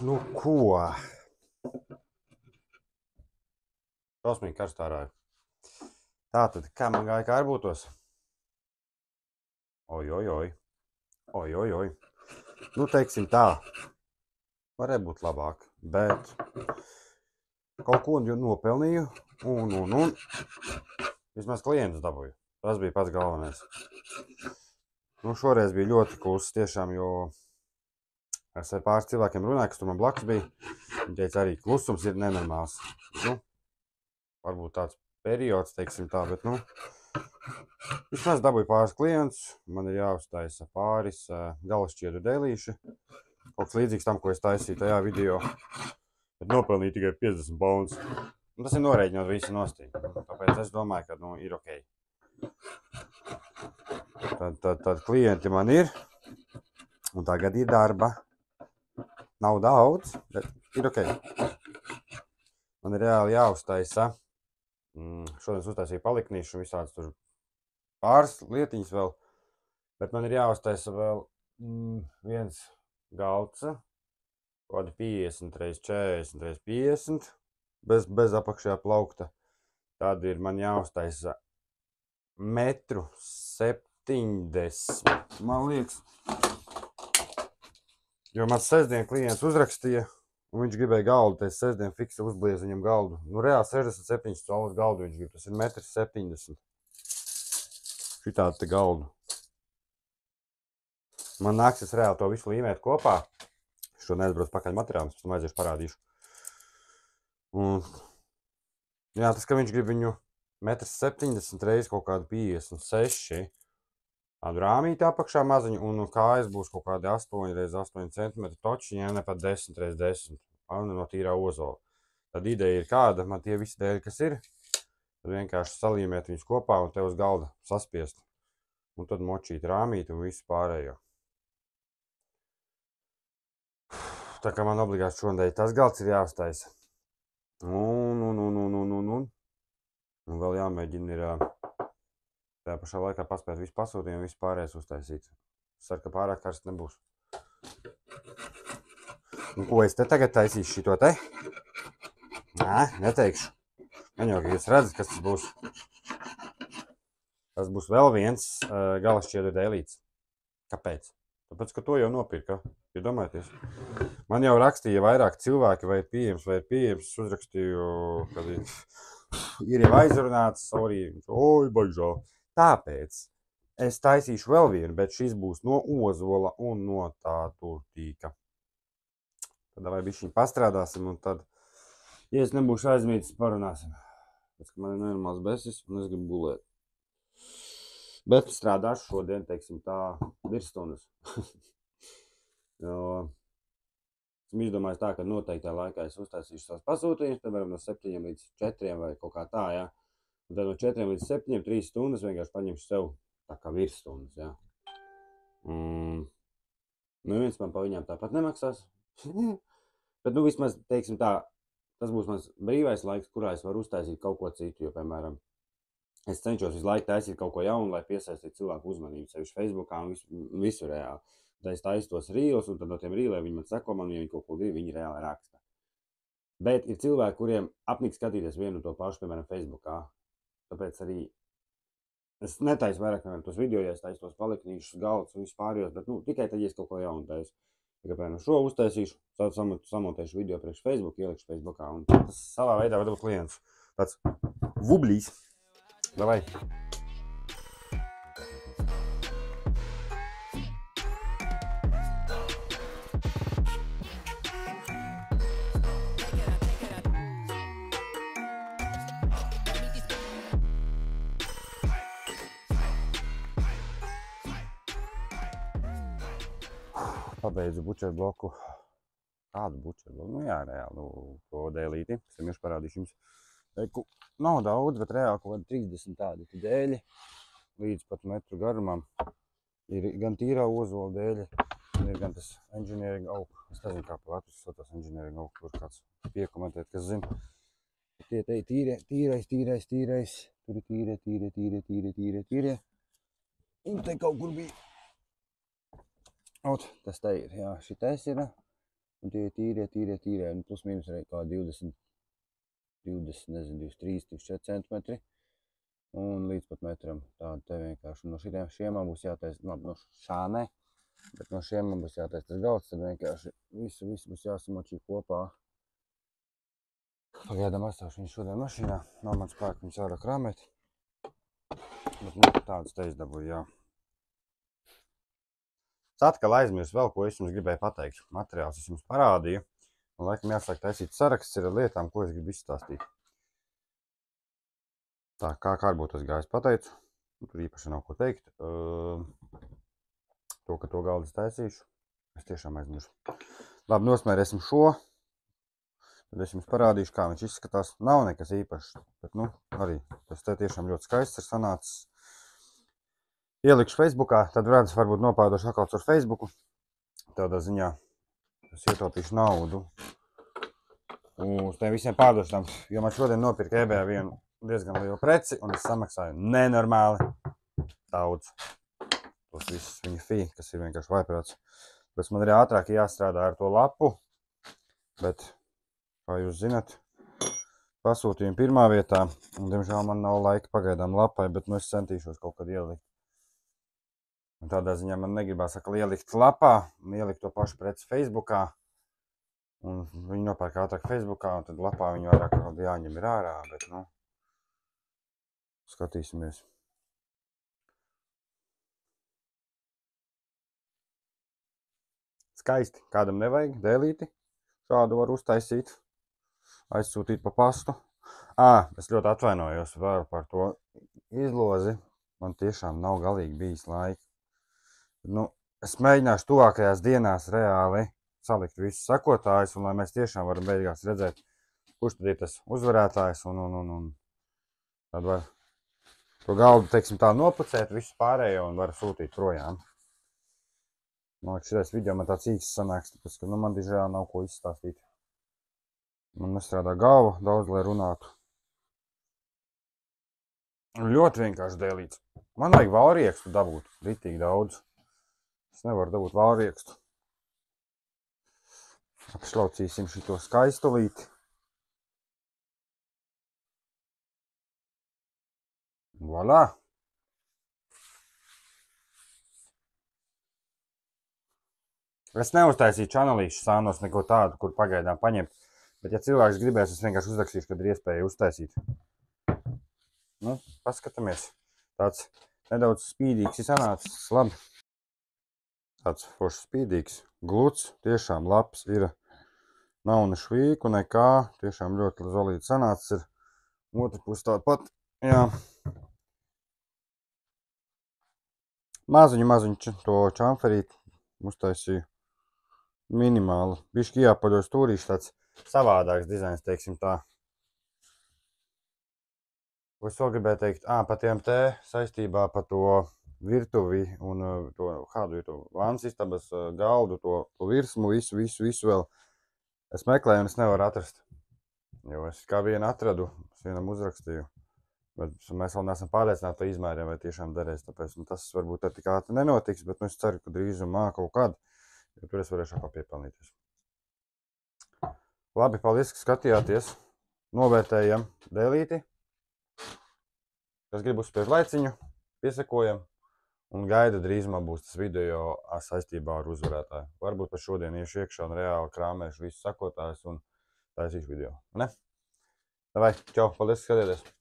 Nu ko? Šausmīgi karstā rāja. Tātad, kā man gāja kā arbūtos? Oi. Nu, teiksim tā. Varēja būt labāk, bet kaut ko nopelnīju un vismaz klientus dabūju. Tas bija pats galvenais. Nu, šoreiz bija ļoti kluss tiešām, jo es ar pāris cilvēkiem runāju, kas tur man blakus bija. Viņi teica, arī klusums ir nenormāls. Nu, varbūt tāds periods, teiksim tā, bet, nu, vismaz dabūju pāris klientus. Man ir jāuztaisa pāris galašķiedu dēlīši. Kaut kas līdzīgs tam, ko es taisīju tajā video. Bet nopelnīju tikai 50 pounds. Un tas ir norēģinot visu nostīm. Tāpēc es domāju, ka, nu, ir ok. Tad klienti man ir. Un tagad ir darba. Nav daudz, bet ir ok. Man ir reāli jāuztaisa. Šodien uztaisīju paliknīšu un visādas tur pāris lietiņas vēl. Bet man ir jāuztaisa vēl viens galds. Kādi 50 x 40 x 50. Bez apakšējā plaukta. Tad ir man jāuztaisa 1,70 m. Man liekas. Jo mans sestdien klients uzrakstīja, un viņš gribēja galdu, tad es sestdien fiksi uzbliezu viņam galdu. Nu, reāli 67 cm galdu viņš grib, tas ir 1,70 m. Šitādu te galdu. Man nāksies reāli to visu līmēt kopā. Šo neatbrauc pakaļ materiālus, pēc tam aiziešu parādīšu. Un, jā, tas, ka viņš grib viņu 1,70 m reiz kaut kādu 56 tādu rāmīti apakšā maziņu, un kājas būs kaut kādi 8 x 8 cm točiņi, ja ne pat 10 x 10, un no tīrā ozola. Tad ideja ir kāda, man tie visi dēļi, kas ir, tad vienkārši salīmēt viņus kopā un te uz galda saspiest. Un tad močīt rāmīti un visu pārējo. Tā kā man obligāti šodien tas galds ir jāuztaisa. Un vēl jāmēģina ir tajā pašā laikā paspēt visu pasūtījumu un visu pārējais uztaisīt. Ceru, ka pārāk karsts nebūs. Un ko es te tagad taisīšu šito te? Nē, neteikšu. Man jau, ka jūs redzat, kas tas būs. Tas būs vēl viens galašķiedu dēlīts. Kāpēc? Tāpēc, ka to jau nopirka. Iedomājieties. Man jau rakstīja vairāk cilvēki, vai ir pieejams. Es uzrakstīju, kad ir jau aizrunāts, sorry, oi, baigžā. Tāpēc es taisīšu vēl vienu, bet šis būs no ozola un no tā turtīka. Tad vai bišķiņ pastrādāsim un tad, ja es nebūšu aizmītis, parunāsim. Pēc, ka man ir nenormāls besis un es gribu gulēt. Bet strādāšu šodien, teiksim tā, virsstundas. Jo esmu izdomājis tā, ka noteiktajā laikā es uztaisīšu savus pasūtījumus, piemēram, no 7 līdz 4 vai kaut kā tā, jā. Un tad no 4 līdz 7, 3 stundas vienkārši paņemšu sev tā kā virsstundas, jā. Neviens man pa viņām tāpat nemaksās. Bet, nu, vismaz, teiksim tā, tas būs mans brīvais laiks, kurā es varu uztaisīt kaut ko citu, jo, piemēram, es cenšos visu laiku taisīt kaut ko jaunu, lai piesaistītu cilvēku uzmanību, sevišķi Facebookā un visu reāli. Tad es taisu tos rīlus, un tad no tiem rīliem viņi man seko man, ja viņi kaut ko grib, viņi reāli raksta. Bet ir cilvēki, kuriem apnik skatīties vienu to pašu, piemēram, Facebookā. Tāpēc arī es netaisu vairāk, piemēram, tos video, ja es taisu tos paliknīšus, galdus un vispārējos, bet, nu, tikai tad, ja es kaut ko jaunu taisu. Ja, piemēram, šo uztaisīšu, tad samontēšu video priekš Facebook, ielikšu Facebookā, un tas savā veidā var būt klients. Tāds vublīs. Davai. Pabeidzu bučeru bloku. Kādu bučeru bloku? Nu jā, reāli, nu, to dēlīti. Es jums parādīšu jums. Nav daudz, bet reāli kaut kādi 30 tādi dēļi. Līdz pat metru garumam. Ir gan tīrā ozola dēļi, ir gan tas engineering oak. Es nezinu, kā pa latviešu saucās engineering oak. Tur kāds piekomentēt, kas zina. Tie te tīrais. Tur ir tīrie. Un te kaut kur bija. Ot, tas te ir, jā, šitais ir. Un tie tīrie, un plus mīnus arī kā 20, nezinu, 23, 24 centimetri. Un līdz pat metram tādu te vienkārši. No šiem man būs jātaisa, labi, no šā ne, bet no šiem man būs jātaisa tas galds, tad vienkārši visu būs jāsamočī kopā. Pagaidām atstāšu viņu šodien mašīnā, nav man spēku viņus ārā krāmēt. Bet nu, tādas te izdabūju, jā. Es atkal aizmirsu vēl, ko es jums gribēju pateikt. Materiāls es jums parādīju. Un laikam jāsāk taisīt saraksts ar lietām, ko es gribu izstāstīt. Tā, kā varbūt tas gājis pateicu. Tur īpaši nav ko teikt. To, ka to galdu es taisīšu, es tiešām aizmirsu. Labi, nosmērēsim šo. Tad es jums parādīšu, kā viņš izskatās. Nav nekas īpašs, bet nu, arī tas te tiešām ļoti skaists ir sanācis. Ielikšu Facebookā, tad redz, varbūt nopārdošu atkal caur Facebooku. Tādā ziņā es ietaupīšu naudu. Uz tiem visiem pārdošanām, jo man šodien nopirka eBay vienu diezgan lielu preci, un es samaksāju nenormāli daudz. Tos visus viņa fī, kas ir vienkārši vaiprāts. Pēc man arī ātrāk jāstrādā ar to lapu, bet, kā jūs zinat, pasūtījumu pirmā vietā, un diemžēl man nav laika pagaidām lapai, bet nu es centīšos kaut kad ielikt. Un tādā ziņā man negribās atkal ielikt lapā, un ielikt to pašu preci Facebookā, un viņi nopērk ātrāk Facebookā, un tad lapā viņu vairāk jāņem ir ārā, bet nu, skatīsimies. Skaisti, kādam nevajag, dēlīti, šādu var uztaisīt, aizsūtīt pa pastu. Es ļoti atvainojos vēl par to izlozi, man tiešām nav galīgi bijis laika. Nu, es mēģināšu tuvākajās dienās reāli salikt visus sekotājus, un lai mēs tiešām varam beigās redzēt, kurš tad ir tas uzvarētājs, un tad var to galdu, teiksim tā, nopucēt visu pārējo un var sūtīt projām. Man liekas, šitais video man tāds īsts sanāks, tāpēc, ka nu, man dižēl nav ko izstāstīt. Man nestrādā galva daudz, lai runātu. Ļoti vienkārši dēlīts. Man vajag valriekstu dabūt, ritīgi daudz. Es nevaru dabūt valriekstu. Apšlaucīsim šito skaistulīti. Voilà! Es neuztaisīju čanelīšu sānos neko tādu, kur pagaidām paņemt. Bet, ja cilvēks gribēs, es vienkārši uzrakstīšu, kad ir iespēja uztaisīt. Nu, paskatāmies. Tāds nedaudz spīdīgs ir sanācis, labi. Tāds foršs spīdīgs, gluds, tiešām labs ir. Nav ne švīku, nekā. Tiešām ļoti zolīti sanācis ir. Otru pusi tāpat, jā. Maziņu to čamferīti uztaisīju. Minimāli. Bišķi jāpaļos stūrīši tāds savādāks dizains, teiksim tā. Ko es vēl gribēju teikt? Pa tiem te saistībā par to virtuvi un to, kādu ir to vannas istabas galdu, to virsmu, visu vēl. Es meklēju un es nevaru atrast. Jo es kā vienu atradu, es vienam uzrakstīju. Bet mēs vēl neesam pārliecināti par izmēriem, vai tiešām derēs. Tāpēc tas varbūt tik ātri nenotiks, bet es ceru, ka drīzumā kaut kad, jo tur es varēšu atkal piepelnīties. Labi, paldies, ka skatījāties. Novērtējam dēlīti. Kas grib uzspiež laiciņu, piesakojam. Un gaida drīzumā būs tas video saistībā ar uzvarētāju. Varbūt par šodien iešu iekšā un reāli krāmēšu visus sakotājus un taisīšu video. Ne? Davai, čau, paldies, ka skatieties!